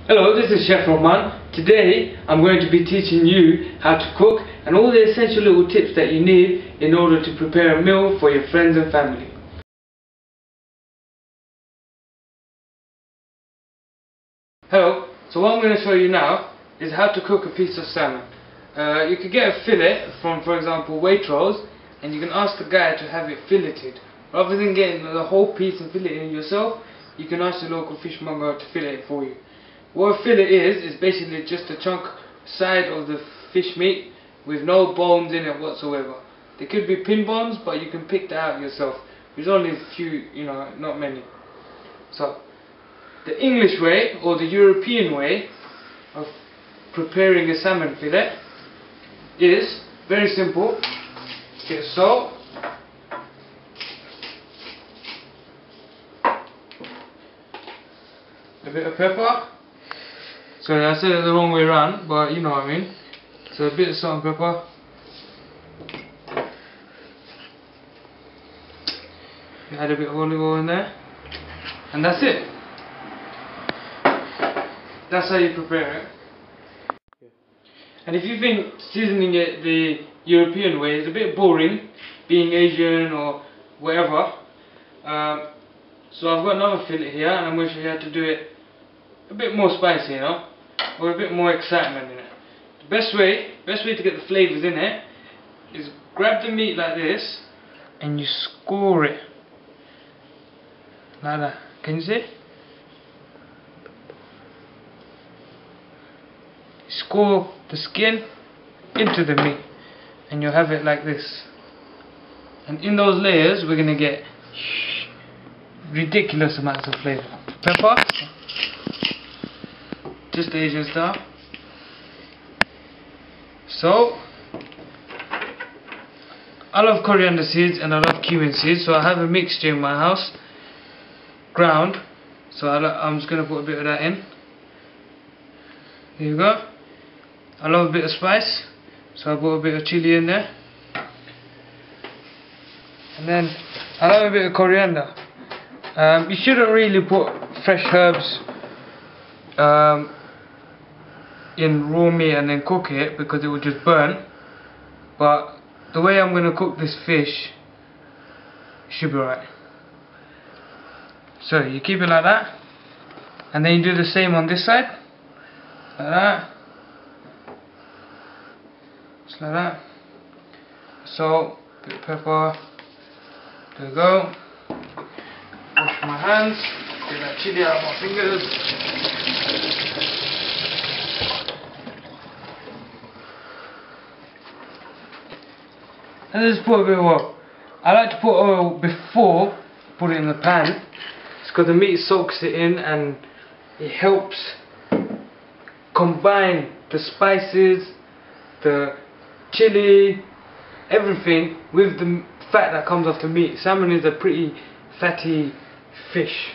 Hello, this is Chef Rahman. Today I'm going to be teaching you how to cook and all the essential little tips that you need in order to prepare a meal for your friends and family. Hello, so what I'm going to show you now is how to cook a piece of salmon. You could get a fillet from, for example, Waitrose, and you can ask the guy to have it filleted. Rather than getting the whole piece and filleting it yourself, you can ask the local fishmonger to fillet it for you. What a fillet is basically just a chunk side of the fish meat with no bones in it whatsoever. There could be pin bones, but you can pick that out yourself. There's only a few, not many. So, the English way or the European way of preparing a salmon fillet is very simple. Get salt, a bit of pepper. Sorry, I said it the wrong way around, but you know what I mean. So a bit of salt and pepper. You add a bit of olive oil in there, and that's it. That's how you prepare it. And if you think seasoning it the European way is a bit boring, being Asian or whatever, so I've got another fillet here, and I'm going to show you how to do it a bit more spicy, or a bit more excitement in it. The best way to get the flavours in it is grab the meat like this and you score it like that. Can you see? Score the skin into the meat and you'll have it like this. And in those layers we're going to get ridiculous amounts of flavour. Pepper, just Asian style. So, I love coriander seeds and I love cumin seeds, so I have a mixture in my house, ground, so I'm just going to put a bit of that in. There you go. I love a bit of spice, so I put a bit of chili in there. And then I love a bit of coriander. You shouldn't really put fresh herbs in raw meat and then cook it because it will just burn. But the way I'm going to cook this fish should be right. So you keep it like that, and then you do the same on this side, like that. Just like that. Salt, bit of pepper. There we go. Wash my hands. Get that chili out of my fingers. And just put a bit of oil. I like to put oil before put it in the pan. It's because the meat soaks it in and it helps combine the spices, the chili, everything with the fat that comes off the meat. Salmon is a pretty fatty fish.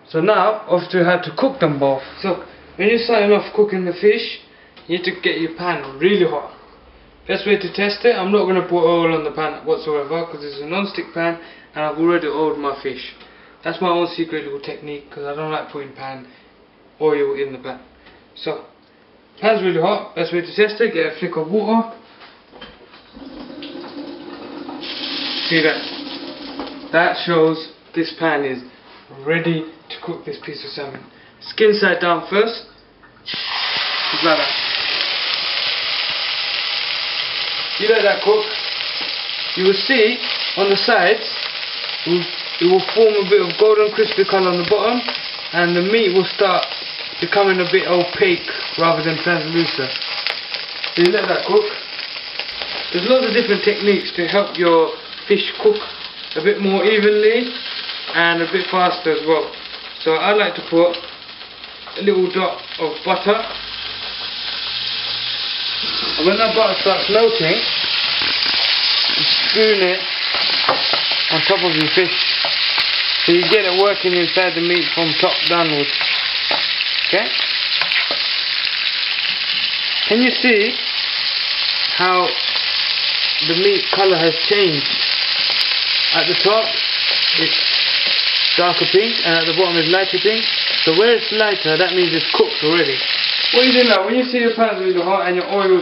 So now, off to how to cook them both. So when you're starting off cooking the fish, you need to get your pan really hot. Best way to test it, I'm not going to put oil on the pan whatsoever because it's a non-stick pan and I've already oiled my fish. That's my own secret little technique because I don't like putting oil in the pan. So, pan's really hot, best way to test it, get a flick of water. See that? That shows this pan is ready to cook this piece of salmon. Skin side down first, just like that. You let that cook, you will see on the sides it will form a bit of golden crispy colour on the bottom and the meat will start becoming a bit opaque rather than translucent. So you let that cook. There's lots of different techniques to help your fish cook a bit more evenly and a bit faster as well. So I like to put a little dot of butter. And when that butter starts melting, you spoon it on top of your fish so you get it working inside the meat from top downwards. Okay? Can you see how the meat colour has changed? At the top it's darker pink, and at the bottom is lighter pink. So where it's lighter, that means it's cooked already. What you do now, when you see your pan's really hot and your oil and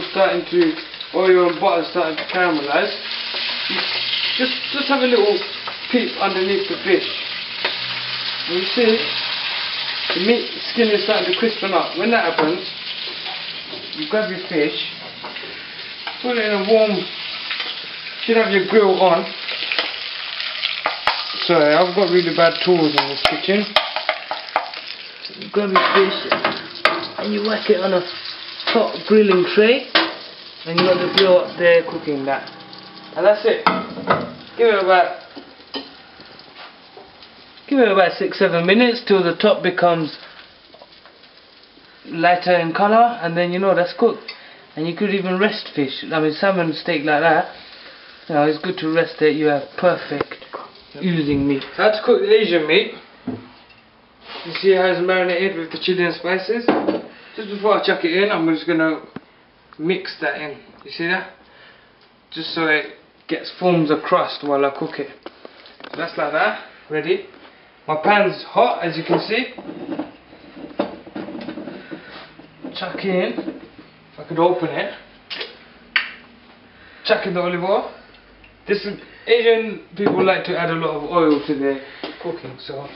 butter starting to caramelize, just have a little peep underneath the fish. And you see the meat skin is starting to crispen up. When that happens, you grab your fish, put it in a warm, you should have your grill on. Sorry, I've got really bad tools in this kitchen. So you grab your fish and you whack it on a hot grilling tray, and you got the grill up there cooking that. And that's it. Give it about 6-7 minutes till the top becomes lighter in colour, and then you know that's cooked. And you could even rest fish. I mean, salmon steak like that, you know, it's good to rest it. You have perfect oozing meat. So how to cook the Asian meat. You see how it's marinated with the chili and spices. Just before I chuck it in, I'm just going to mix that in. You see that? Just so it gets forms a crust while I cook it. So that's like that. Ready. My pan's hot, as you can see. Chuck in. If I could open it. Chuck in the olive oil. Asian people like to add a lot of oil to their cooking, so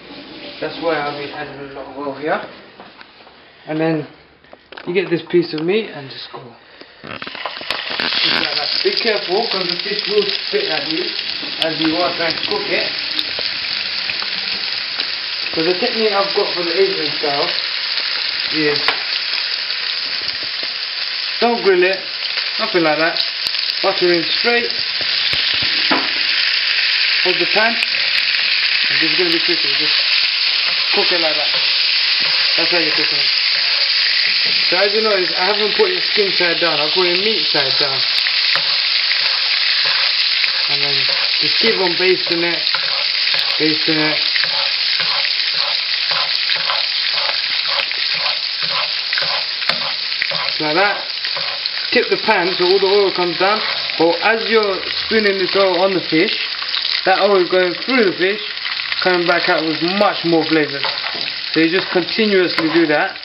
that's why I'll be adding a lot of oil here. And then you get this piece of meat and just go. Just like that. Be careful, because the fish will spit at you as you are trying to cook it. So the technique I've got for the Asian style is don't grill it, nothing like that. Butter in straight. Hold the pan. And this is going to be tricky. Just cook it like that. That's how you're cooking it. So as you notice, I haven't put your skin side down. I've put your meat side down. And then just keep on basting it. Basting it. Like that. Tip the pan so all the oil comes down. But as you're spooning this oil on the fish, that oil going through the fish, coming back out with much more flavour. So you just continuously do that.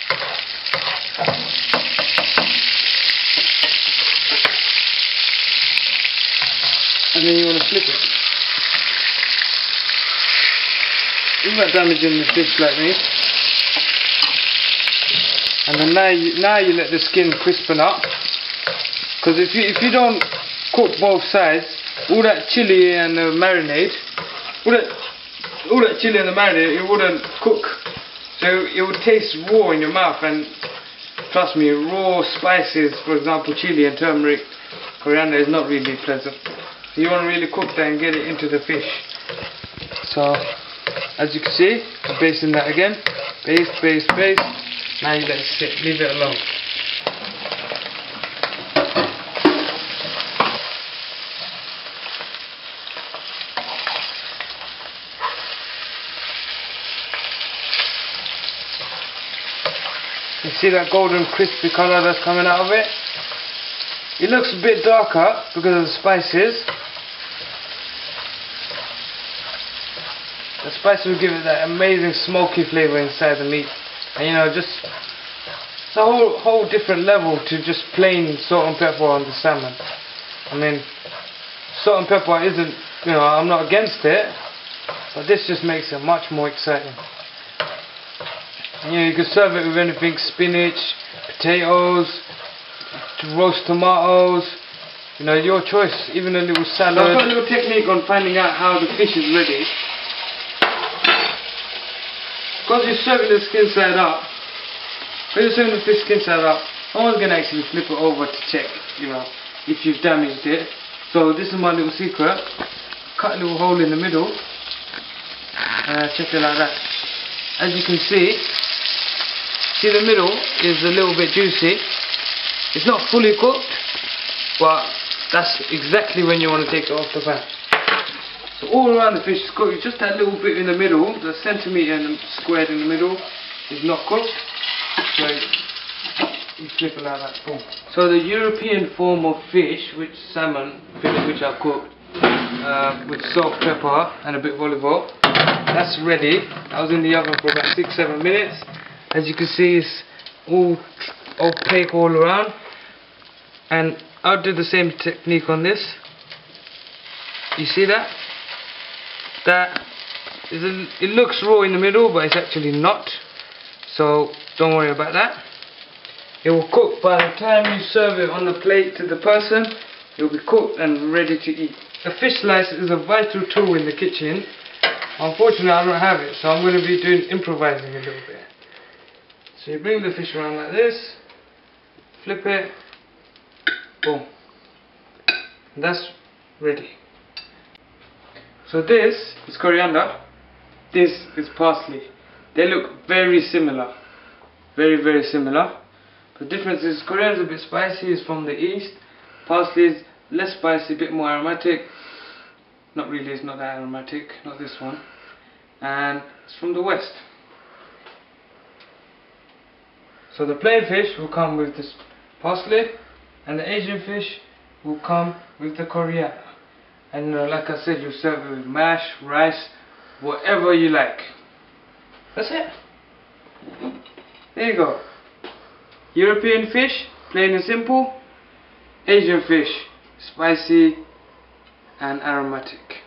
And then you want to flip it. Without damaging the fish like me. And then now you let the skin crispen up. Because if you don't cook both sides, all that chili and the marinade, it wouldn't cook. So it would taste raw in your mouth, and trust me, raw spices, for example chili and turmeric, coriander, is not really pleasant. So you want to really cook that and get it into the fish. So as you can see, I'm basting that again. Baste, baste, baste. Now you let it sit, leave it alone. You see that golden crispy colour that's coming out of it? It looks a bit darker because of the spices. The spices will give it that amazing smoky flavour inside the meat. And you know, just it's a whole different level to just plain salt and pepper on the salmon. I mean, salt and pepper isn't, you know, I'm not against it, but this just makes it much more exciting. And, you know, you can serve it with anything: spinach, potatoes, roast tomatoes, you know, your choice, even a little salad. So I've got a little technique on finding out how the fish is ready. Because you're serving the skin side up, when you're serving the fish skin side up, no one's going to actually flip it over to check, you know, if you've damaged it. So this is my little secret. Cut a little hole in the middle, check it like that. As you can see the middle is a little bit juicy. It's not fully cooked, but that's exactly when you want to take it off the pan. So all around the fish is cooked. Just that little bit in the middle, the centimetre squared in the middle, is not cooked. So you flip it like that. Boom. So the European form of fish, salmon fish, which are cooked with salt, pepper, and a bit of olive oil. that's ready. I was in the oven for about 6-7 minutes. As you can see, it's all opaque all around. And I'll do the same technique on this. You see that? It looks raw in the middle, but it's actually not. So don't worry about that. It will cook by the time you serve it on the plate to the person. It will be cooked and ready to eat. A fish slicer is a vital tool in the kitchen. Unfortunately, I don't have it, so I'm going to be improvising a little bit. So you bring the fish around like this, flip it, boom, and that's ready. So this is coriander, this is parsley. They look very similar, very similar. The difference is coriander is a bit spicy, it's from the east. Parsley is less spicy, a bit more aromatic. Not really, it's not that aromatic, not this one. And it's from the west. So the plain fish will come with this parsley, and the Asian fish will come with the coriander. And like I said, you serve it with mash, rice, whatever you like. That's it. There you go. European fish, plain and simple. Asian fish, spicy and aromatic.